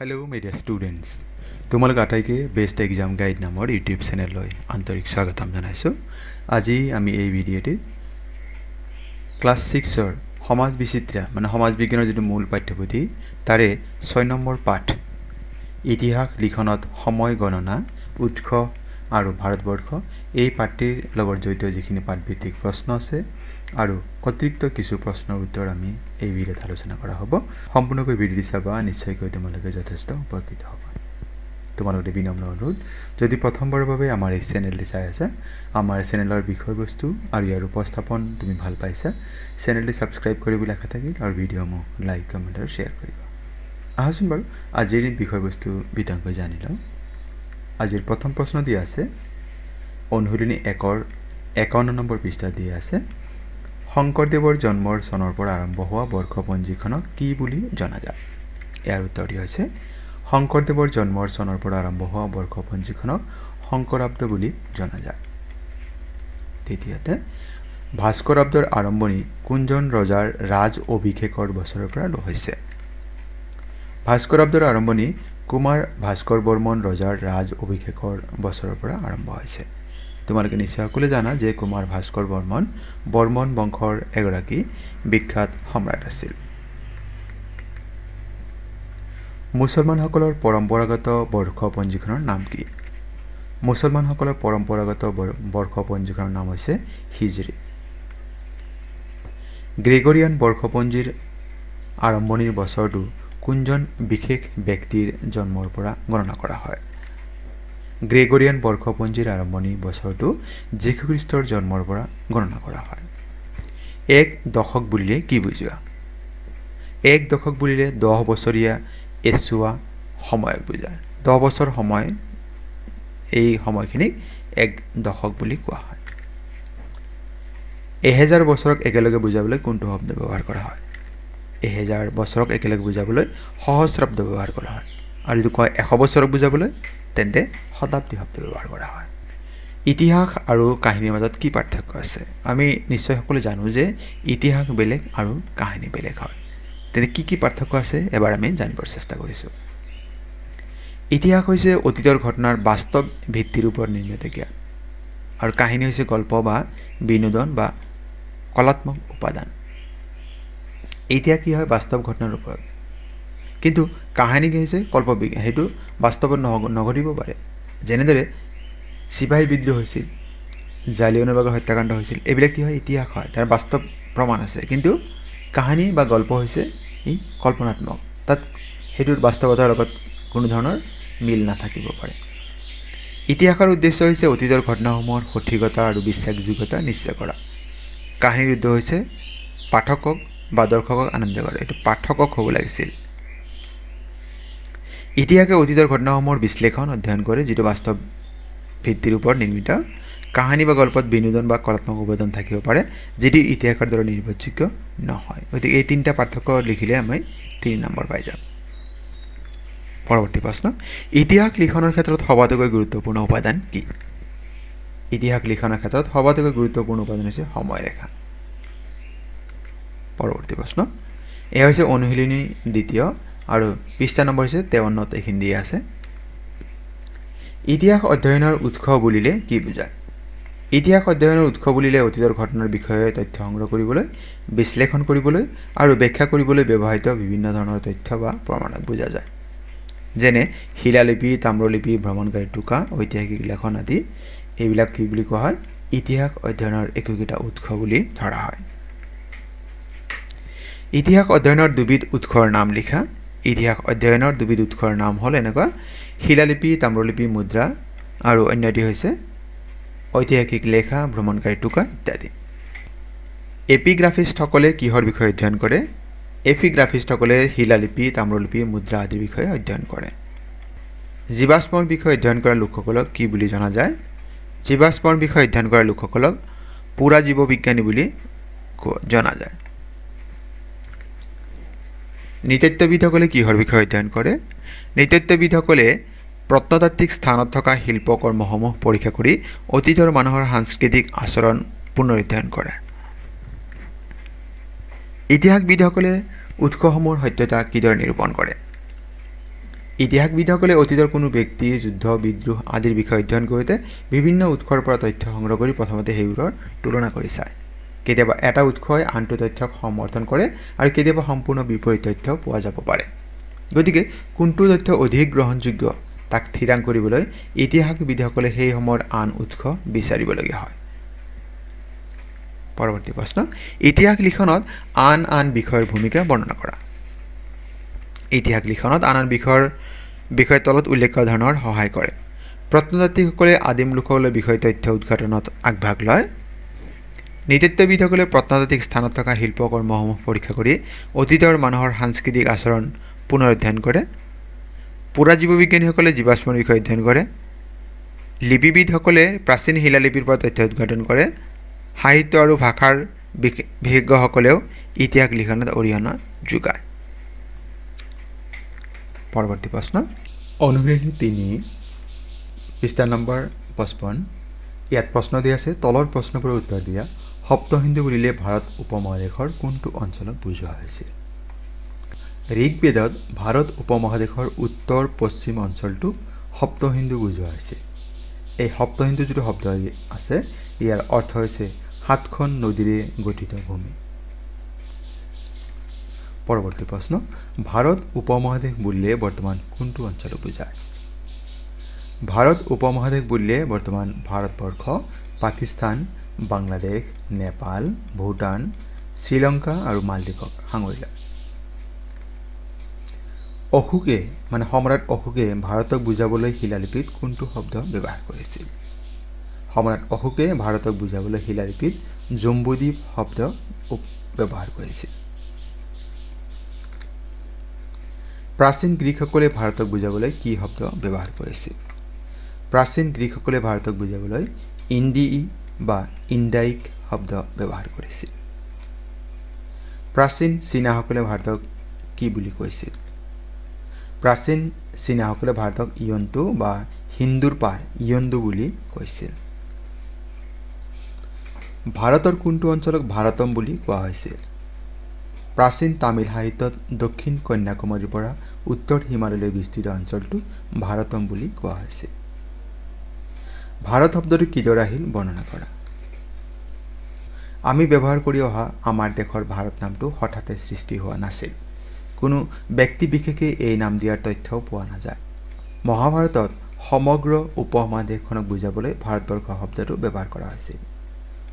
Hello मेडिया students तुम्हारे आटाइके बेस्ट एग्जाम गाइड नाমৰ यूट्यूब चैनल आंतरिक स्वागतम जानाइছো। আজি আমি এই ভিডিওতে क्लास 6 समाज विचित्रा माने समाज विज्ञाনৰ যেটো মূল পাঠ্যপুথি তাৰে 6 নম্বৰ পাঠ ইতিহাস লিখনত সময় গণনা উৎস আৰু ভাৰতবৰ্ষ এই পাঠটিৰ লগত জড়িত যিখিনি পাঠভিত্তিক প্ৰশ্ন আছে আৰু অতিৰিক্ত কিছু প্ৰশ্নৰ উত্তৰ আমি এই ভিডিওত আলোচনা কৰা হ'ব। সম্পূৰ্ণকৈ ভিডিওটি চাবা, নিশ্চয়কৈ তোমালোকে যথেষ্ট উপকৃত হ'বা। তোমালোকে বিনম্ৰ অনুৰোধ, যদি প্ৰথমবাৰৰ বাবে আমাৰ এই চেনেলটি চাই আছা, আমাৰ চেনেলৰ বিষয়বস্তু আৰু ইয়াৰ উপস্থাপন তুমি ভাল পাইছা, চেনেলটি সাবস্ক্ৰাইব কৰিবলৈ আশা থাকিল আৰু ভিডিঅ'সমূহ লাইক কমেন্ট আৰু শ্বেয়াৰ কৰিবা। আহাচোন বাৰু আজিৰ বিষয়বস্তু বিতংকৈ জানি লওঁ। আজিৰ প্ৰথম প্ৰশ্ন দিয়া আছে অনুশীলনী 1ৰ 51 নম্বৰ পৃষ্ঠা দিয়া আছে। শংকৰদেৱৰ জন্মৰ চনৰ পৰা আৰম্ভ হোৱা বৰ্ষপঞ্জীখনক কি বুলি জনা যায়? ইয়াৰ উত্তৰ দিয়া হৈছে শংকৰদেৱৰ জন্মৰ চনৰ পৰা আৰম্ভ হোৱা বৰ্ষপঞ্জীখনক শংকৰাব্দ বুলি জনা যায়। দ্বিতীয়তে ভাস্কৰাব্দৰ আৰম্ভণি কোনজন ৰজাৰ ৰাজ অভিষেকৰ বছৰৰ পৰা লোৱা হৈছে? ভাস্কৰাব্দৰ আৰম্ভণি কুমাৰ ভাস্কৰ বৰ্মন ৰজাৰ ৰাজ অভিষেকৰ বছৰৰ পৰা আৰম্ভ হৈছে। তোমালোকে নিশ্চয় সকলোৱে জানা যে কুমাৰ ভাস্কৰ বৰ্মন বংশৰ এগৰাকী বিখ্যাত সম্ৰাট আছিল। মুছলমানসকলৰ পৰম্পৰাগত বৰ্ষপঞ্জীখনৰ নাম কি? মুছলমানসকলৰ পৰম্পৰাগত বৰ্ষপঞ্জীখনৰ নাম হৈছে হিজৰী। গ্ৰেগৰিয়ান বৰ্ষপঞ্জীৰ আৰম্ভণিৰ বছৰটো কোনজন বিশেষ ব্যক্তিৰ জন্মৰ পৰা গণনা কৰা হয়? গ্ৰেগৰিয়ান বৰ্ষপঞ্জীৰ আৰম্ভণি বছৰটো যীশু খ্ৰীষ্টৰ জন্মৰ পৰা গণনা কৰা হয়। এক দশক বুলিলে কি বুজোৱা? এক দশক বুলিলে 10 বছৰীয়া এছুৱা সময়ক বুজায়। 10 বছৰ সময়, এই সময়খিনিক এক দশক বুলি কোৱা হয়। 1000 বছৰক একেলগে বুজাবলৈ কোনটো শব্দ ব্যৱহাৰ কৰা হয়? 1000 বছৰক একেলগে বুজাবলৈ সহস্ৰাব্দ ব্যৱহাৰ কৰা হয়। আৰু যদি কয় 100 বছৰক বুজাবলৈ তেন্তে শতাব্দী শব্দ ব্যৱহাৰ কৰা হয়। ইতিহাস আৰু কাহিনীৰ মাজত কি পাৰ্থক্য আছে? আমি নিশ্চয় সকলোৱে জানো যে ইতিহাস বেলেগ আৰু কাহিনী বেলেগ হয়। তেনে কি পাৰ্থক্য আছে এবাৰ আমি জানিবৰ চেষ্টা কৰিছো। ইতিহাস হৈছে অতীতৰ ঘটনাৰ বাস্তৱ ভিত্তিৰ ওপৰত নিৰ্মিত জ্ঞান আৰু কাহিনী হৈছে গল্প বা বিনোদন বা কলাত্মক উপাদান। ইতিহাস কি হয়? বাস্তৱ ঘটনাৰ ওপৰত, কিন্তু কাহিনী কি হৈছে কল্পবিজ্ঞান, সেইটো বাস্তৱত নঘটিব পাৰে। যেনেদৰে চিপাহী বিদ্ৰোহ হৈছিল, জালিয়ানৱালাবাগৰ হত্যাকাণ্ড হৈছিল, এইবিলাক কি হয়? ইতিহাস হয়, তাৰ বাস্তৱ প্ৰমাণ আছে। কিন্তু কাহিনী বা গল্প হৈছে ই কল্পনাত্মক, তাত সেইটোৰ বাস্তৱতাৰ লগত কোনো ধৰণৰ মিল নাথাকিব পাৰে। ইতিহাসৰ উদ্দেশ্য হৈছে অতীতৰ ঘটনাসমূহৰ সঠিকতা আৰু বিশ্বাসযোগ্যতা নিশ্চয় কৰা। কাহিনীৰ উদ্দেশ্য হৈছে পাঠকক বা দৰ্শকক আনন্দ কৰা, এইটো পাঠকক হ'ব লাগিছিল। ইতিহাসে অতীতৰ ঘটনাসমূহৰ বিশ্লেষণ অধ্যয়ন কৰে যিটো বাস্তৱ ভিত্তিৰ ওপৰত নিৰ্মিত। কাহিনী বা গল্পত বিনোদন বা কলাত্মক উপাদান থাকিব পাৰে যিটো ইতিহাসৰ দৰে নিৰ্ভৰযোগ্য নহয়। গতিকে এই তিনিটা পাৰ্থক্য লিখিলে আমি 3 নম্বৰ পাই যাম। পৰৱৰ্তী প্ৰশ্ন, ইতিহাস লিখনৰ ক্ষেত্ৰত সবাতোকৈ গুৰুত্বপূৰ্ণ উপাদান কি? ইতিহাস লিখনৰ ক্ষেত্ৰত সবাতোকৈ গুৰুত্বপূৰ্ণ উপাদান হৈছে সময়ৰেখা। পৰৱৰ্তী প্ৰশ্ন, এয়া হৈছে অনুশীলনী 2 আৰু পৃষ্ঠা নম্বৰ হৈছে 53, এইখিনি দিয়া আছে। ইতিহাস অধ্যয়নৰ উৎস বুলিলে কি বুজায়? ইতিহাস অধ্যয়নৰ উৎস বুলিলে অতীতৰ ঘটনাৰ বিষয়ে তথ্য সংগ্ৰহ কৰিবলৈ, বিশ্লেষণ কৰিবলৈ আৰু ব্যাখ্যা কৰিবলৈ ব্যৱহৃত বিভিন্ন ধৰণৰ তথ্য বা প্ৰমাণক বুজা যায়। যেনে শিলালিপি, তাম্ৰলিপি, ভ্ৰমণকাৰী টোকা, ঐতিহাসিক লেখন আদি। এইবিলাক কি বুলি কোৱা হয়? ইতিহাস অধ্যয়নৰ একোটা উৎস বুলি ধৰা হয়। ইতিহাস অধ্যয়নৰ দুবিধ উৎসৰ নাম লিখা। ইতিহাস অধ্যয়নৰ দুবিধ উৎসৰ নাম হ'ল এনেকুৱা শিলালিপি, তাম্ৰলিপি, মুদ্ৰা আৰু অন্যটি হৈছে ঐতিহাসিক লেখা, ভ্ৰমণকাৰী টোকা ইত্যাদি। এপিগ্ৰাফিষ্টসকলে কিহৰ বিষয়ে অধ্যয়ন কৰে? এপিগ্ৰাফিষ্টসকলে শিলালিপি, তাম্ৰলিপি, মুদ্ৰা আদিৰ বিষয়ে অধ্যয়ন কৰে। জীৱাশ্মৰ বিষয়ে অধ্যয়ন কৰা লোকসকলক কি বুলি জনা যায়? জীৱাশ্মৰ বিষয়ে অধ্যয়ন কৰা লোকসকলক পুৰা জীৱবিজ্ঞানী বুলি জনা যায়। নৃতত্ত্ববিদসকলে কিহৰ বিষয়ে অধ্যয়ন কৰে? নৃতত্ত্ববিদসকলে প্ৰত্নতাত্ত্বিক স্থানত থকা শিল্পকৰ্মসমূহ পৰীক্ষা কৰি অতীতৰ মানুহৰ সাংস্কৃতিক আচৰণ পুনৰুদ্ধাৰ কৰে। ইতিহাসবিদসকলে উৎসসমূহৰ সত্যতা কিদৰে নিৰূপণ কৰে? ইতিহাসবিদসকলে অতীতৰ কোনো ব্যক্তি যুদ্ধ বিদ্ৰোহ আদিৰ বিষয়ে অধ্যয়ন কৰোঁতে বিভিন্ন উৎসৰ পৰা তথ্য সংগ্ৰহ কৰি প্ৰথমতে সেইবোৰৰ তুলনা কৰি চায়। কেতিয়াবা এটা উৎসই আনটো তথ্যক সমৰ্থন কৰে আৰু কেতিয়াবা সম্পূৰ্ণ বিপৰীত তথ্য পোৱা যাব পাৰে। গতিকে কোনটো তথ্য অধিক গ্ৰহণযোগ্য তাক থিৰাং কৰিবলৈ ইতিহাসবিদসকলে সেই সময়ৰ আন উৎস বিচাৰিবলগীয়া হয়। পৰৱৰ্তী প্ৰশ্ন, ইতিহাস লিখনত আন আন বিষয়ৰ ভূমিকা বৰ্ণনা কৰা। ইতিহাস লিখনত আন আন বিষয়ৰ তলত উল্লেখ কৰা ধৰণৰ সহায় কৰে। প্ৰত্নতাত্ত্বিকসকলে আদিম লোকসকলৰ বিষয়ে তথ্য উদ্ঘাটনত আগভাগ লয়। নৃতত্ত্ববিদসকলে প্ৰত্নতাত্ত্বিক স্থানত থকা শিল্পকৰ্মসমূহ পৰীক্ষা কৰি অতীতৰ মানুহৰ সাংস্কৃতিক আচৰণ পুনৰ অধ্যয়ন কৰে। পুৰাজীৱবিজ্ঞানীসকলে জীৱাশ্মৰ বিষয়ে অধ্যয়ন কৰে। লিপিবিদসকলে প্ৰাচীন শিলালিপিৰ পৰা তথ্য উদ্ঘাটন কৰে। সাহিত্য আৰু ভাষাৰ বিশেষজ্ঞসকলেও ইতিহাস লিখনত অৰিহণা যোগায়। পৰৱৰ্তী প্ৰশ্ন, অনুশীলনী ৩ পৃষ্ঠা নম্বৰ ৫৫। ইয়াত প্ৰশ্ন দিয়া আছে, তলৰ প্ৰশ্নবোৰৰ উত্তৰ দিয়া। সপ্ত সিন্ধু বুলিলে ভাৰত উপমহাদেশৰ কোনটো অঞ্চলক বুজোৱা হৈছিল? ঋগ্বেদত ভাৰত উপমহাদেশৰ উত্তৰ পশ্চিম অঞ্চলটোক সপ্ত সিন্ধু বুজোৱা হৈছে। এই সপ্ত সিন্ধু যিটো শব্দ আছে ইয়াৰ অৰ্থ হৈছে ৭খন নদীৰে গঠিত ভূমি। পৰৱৰ্তী প্ৰশ্ন, ভাৰত উপমহাদেশ বুলিলে বৰ্তমান কোনটো অঞ্চলক বুজায়? ভাৰত উপমহাদেশ বুলিলে বৰ্তমান ভাৰতবৰ্ষ, পাকিস্তান, বাংলাদেশ, নেপাল, ভূটান, শ্ৰীলংকা আৰু মালদ্বীপক সাঙুৰি লয়। অশোকে মানে সম্ৰাট অশোকে ভাৰতক বুজাবলৈ শিলালিপিত কোনটো শব্দ ব্যৱহাৰ কৰিছিল? সম্ৰাট অশোকে ভাৰতক বুজাবলৈ শিলালিপিত জম্বুদ্বীপ শব্দ ব্যৱহাৰ কৰিছিল। প্ৰাচীন গ্ৰীকসকলে ভাৰতক বুজাবলৈ কি শব্দ ব্যৱহাৰ কৰিছিল? প্ৰাচীন গ্ৰীকসকলে ভাৰতক বুজাবলৈ ইণ্ডিই বা ইণ্ডাইক শব্দ ব্যৱহাৰ কৰিছিল। প্ৰাচীন চীনাসকলে ভাৰতক কি বুলি কৈছিল? প্ৰাচীন চীনাসকলে ভাৰতক ইয়ন্তু বা হিন্দুৰ পাৰ ইয়ন্তু বুলি কৈছিল। ভাৰতৰ কোনটো অঞ্চলক ভাৰতম বুলি কোৱা হৈছিল? প্ৰাচীন তামিল সাহিত্যত দক্ষিণ কন্যাকুমাৰীৰ পৰা উত্তৰ হিমালয়লৈ বিস্তৃত অঞ্চলটোক ভাৰতম বুলি কোৱা হৈছিল। ভাৰত শব্দটো কিদৰে আহিল বৰ্ণনা কৰা। আমি ব্যৱহাৰ কৰি অহা আমাৰ দেশৰ ভাৰত নামটো হঠাতে সৃষ্টি হোৱা নাছিল। কোনো ব্যক্তি বিশেষে এই নাম দিয়াৰ তথ্যও পোৱা নাযায়। মহাভাৰতত সমগ্ৰ উপমহাদেশখনক বুজাবলৈ ভাৰতবৰ্ষ শব্দটো ব্যৱহাৰ কৰা হৈছিল।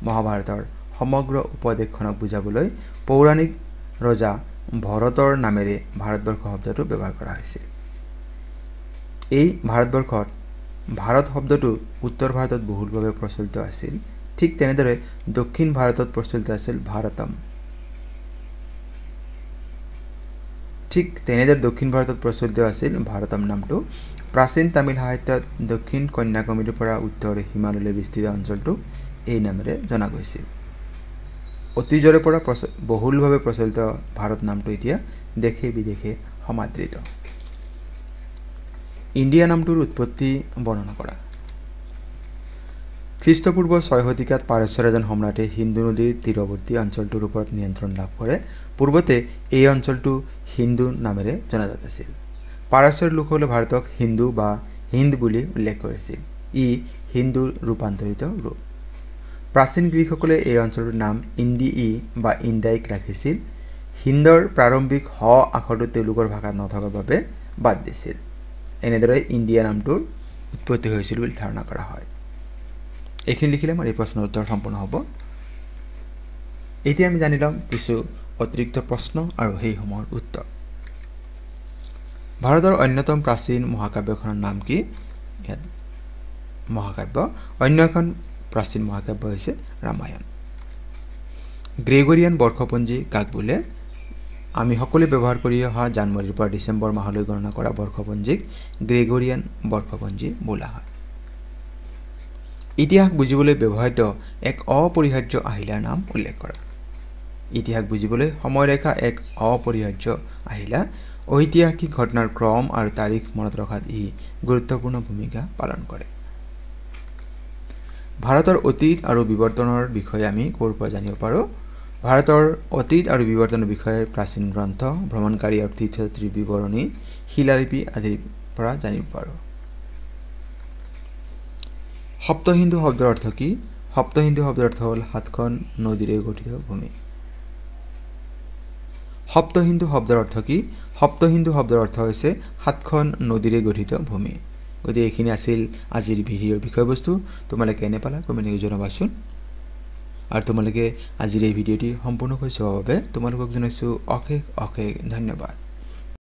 মহাভাৰতৰ সমগ্ৰ উপদেশখনক বুজাবলৈ পৌৰাণিক ৰজা ভৰতৰ নামেৰে ভাৰতবৰ্ষ শব্দটো ব্যৱহাৰ কৰা হৈছিল। এই ভাৰতবৰ্ষত ভাৰত শব্দটো উত্তৰ ভাৰতত বহুলভাৱে প্ৰচলিত আছিল। ঠিক তেনেদৰে দক্ষিণ ভাৰতত প্ৰচলিত আছিল ভাৰতম। ঠিক তেনেদৰে দক্ষিণ ভাৰতত প্ৰচলিত আছিল ভাৰতম নামটো। প্ৰাচীন তামিল সাহিত্যত দক্ষিণ কন্যাকুমাৰীৰ পৰা উত্তৰ হিমালয়লৈ বিস্তৃত অঞ্চলটোক এই নামেৰে জনা গৈছিল। অতীজৰে পৰা বহুলভাৱে প্ৰচলিত ভাৰত নামটো এতিয়া দেশে বিদেশে সমাদৃত। ইণ্ডিয়া নামটোৰ উৎপত্তি বৰ্ণনা কৰা। খ্ৰীষ্টপূৰ্ব ৬ শতিকাত পাৰস্যৰ এজন সম্ৰাটে সিন্ধু নদীৰ তীৰৱৰ্তী অঞ্চলটোৰ ওপৰত নিয়ন্ত্ৰণ লাভ কৰে। পূৰ্বতে এই অঞ্চলটো হিন্দু নামেৰে জনাজাত আছিল। পাৰস্যৰ লোকসকলে ভাৰতক হিন্দু বা হিন্দ বুলি উল্লেখ কৰিছিল। ই হিন্দুৰ ৰূপান্তৰিত ৰূপ। প্ৰাচীন গ্ৰীকসকলে এই অঞ্চলটোৰ নাম ইণ্ডিই বা ইণ্ডাইক ৰাখিছিল। হিন্দৰ প্ৰাৰম্ভিক হ আখৰটো তেওঁলোকৰ ভাষাত নথকাৰ বাবে বাদ দিছিল। এনেদৰে ইণ্ডিয়া নামটোৰ উৎপত্তি হৈছিল বুলি ধাৰণা কৰা হয়। এইখিনি লিখিলে আমাৰ এই প্ৰশ্নৰ উত্তৰ সম্পূৰ্ণ হ'ব। এতিয়া আমি জানি ল'ম কিছু অতিৰিক্ত প্ৰশ্ন আৰু সেইসমূহৰ উত্তৰ। ভাৰতৰ অন্যতম প্ৰাচীন মহাকাব্যখনৰ নাম কি? ইয়াত মহাকাব্য অন্য এখন প্ৰাচীন মহাকাব্য হৈছে ৰামায়ণ। গ্ৰেগৰিয়ান বৰ্ষপঞ্জী কাক বোলে? আমি সকলোৱে ব্যৱহাৰ কৰি অহা জানুৱাৰীৰ পৰা ডিচেম্বৰ মাহলৈ গণনা কৰা বৰ্ষপঞ্জীক গ্ৰেগৰিয়ান বৰ্ষপঞ্জী বোলা হয়। ইতিহাস বুজিবলৈ ব্যৱহৃত এক অপৰিহাৰ্য আহিলাৰ নাম উল্লেখ কৰা। ইতিহাস বুজিবলৈ সময়ৰেখা এক অপৰিহাৰ্য আহিলা। ঐতিহাসিক ঘটনাৰ ক্ৰম আৰু তাৰিখ মনত ৰখাত ই গুৰুত্বপূৰ্ণ ভূমিকা পালন কৰে। ভাৰতৰ অতীত আৰু বিৱৰ্তনৰ বিষয়ে আমি ক'ৰ পৰা জানিব পাৰোঁ? ভাৰতৰ অতীত আৰু বিৱৰ্তনৰ বিষয়ে প্ৰাচীন গ্ৰন্থ, ভ্ৰমণকাৰী আৰু তীৰ্থযাত্ৰীৰ বিৱৰণী, শিলালিপি আদিৰ পৰা জানিব পাৰোঁ। সপ্তসিন্ধু শব্দৰ অৰ্থ কি? সপ্তসিন্ধু শব্দৰ অৰ্থ হ'ল 7খন নদীৰে গঠিত ভূমি। সপ্তসিন্ধু শব্দৰ অৰ্থ কি? সপ্তসিন্ধু শব্দৰ অৰ্থ হৈছে 7খন নদীৰে গঠিত ভূমি। গতিকে এইখিনি আছিল আজিৰ ভিডিঅ'ৰ বিষয়বস্তু। তোমালোকে কেনে পালা কমেণ্ট কৰি জনাবাচোন। আৰু তোমালোকে আজিৰ এই ভিডিঅ'টি সম্পূৰ্ণকৈ চোৱাৰ বাবে তোমালোকক জনাইছোঁ অশেষ অশেষ ধন্যবাদ।